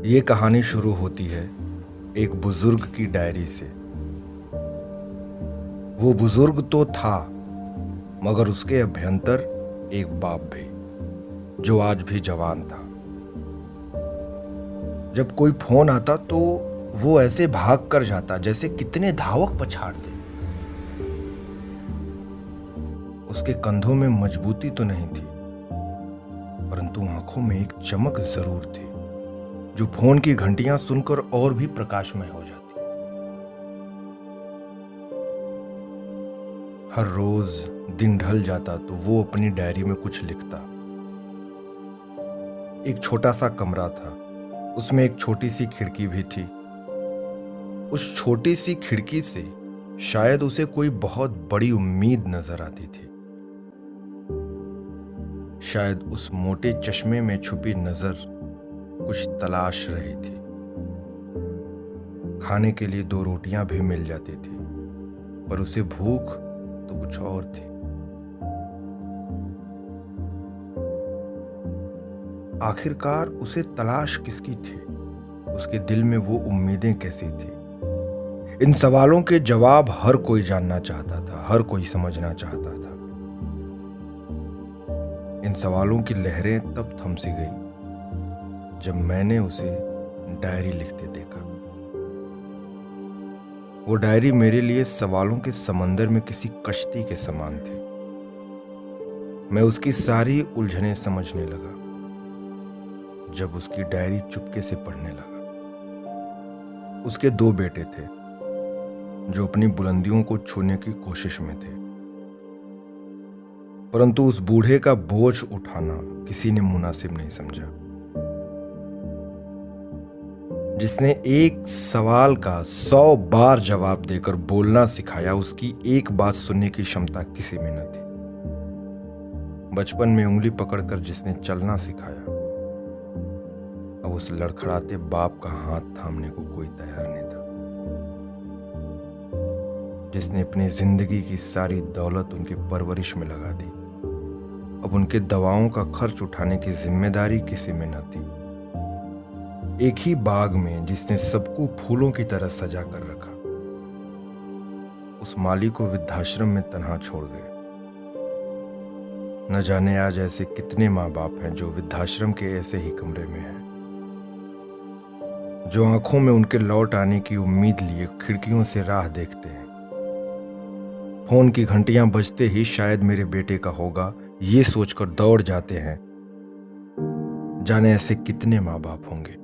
ये कहानी शुरू होती है एक बुजुर्ग की डायरी से। वो बुजुर्ग तो था, मगर उसके अभ्यंतर एक बाप भी, जो आज भी जवान था। जब कोई फोन आता तो वो ऐसे भाग कर जाता जैसे कितने धावक पछाड़ते। उसके कंधों में मजबूती तो नहीं थी, परंतु आंखों में एक चमक जरूर थी, जो फोन की घंटियां सुनकर और भी प्रकाशमय हो जाती। हर रोज दिन ढल जाता तो वो अपनी डायरी में कुछ लिखता। एक छोटा सा कमरा था, उसमें एक छोटी सी खिड़की भी थी। उस छोटी सी खिड़की से शायद उसे कोई बहुत बड़ी उम्मीद नजर आती थी। शायद उस मोटे चश्मे में छुपी नजर कुछ तलाश रही थी। खाने के लिए 2 रोटियां भी मिल जाती थी, पर उसे भूख तो कुछ और थी। आखिरकार उसे तलाश किसकी थी? उसके दिल में वो उम्मीदें कैसी थी? इन सवालों के जवाब हर कोई जानना चाहता था, हर कोई समझना चाहता था। इन सवालों की लहरें तब थम सी गई जब मैंने उसे डायरी लिखते देखा। वो डायरी मेरे लिए सवालों के समंदर में किसी कश्ती के समान थी। मैं उसकी सारी उलझनें समझने लगा जब उसकी डायरी चुपके से पढ़ने लगा। उसके 2 बेटे थे जो अपनी बुलंदियों को छूने की कोशिश में थे, परंतु उस बूढ़े का बोझ उठाना किसी ने मुनासिब नहीं समझा। जिसने एक सवाल का 100 बार जवाब देकर बोलना सिखाया, उसकी एक बात सुनने की क्षमता किसी में न थी। बचपन में उंगली पकड़कर जिसने चलना सिखाया, अब उस लड़खड़ाते बाप का हाथ थामने को कोई तैयार नहीं था। जिसने अपनी जिंदगी की सारी दौलत उनकी परवरिश में लगा दी, अब उनके दवाओं का खर्च उठाने की जिम्मेदारी किसी में न थी। एक ही बाग में जिसने सबको फूलों की तरह सजा कर रखा, उस माली को वृद्धाश्रम में तन्हा छोड़ गए। न जाने आज ऐसे कितने माँ बाप हैं जो वृद्धाश्रम के ऐसे ही कमरे में हैं, जो आंखों में उनके लौट आने की उम्मीद लिए खिड़कियों से राह देखते हैं। फोन की घंटियां बजते ही शायद मेरे बेटे का होगा, ये सोचकर दौड़ जाते हैं। जाने ऐसे कितने माँ बाप होंगे।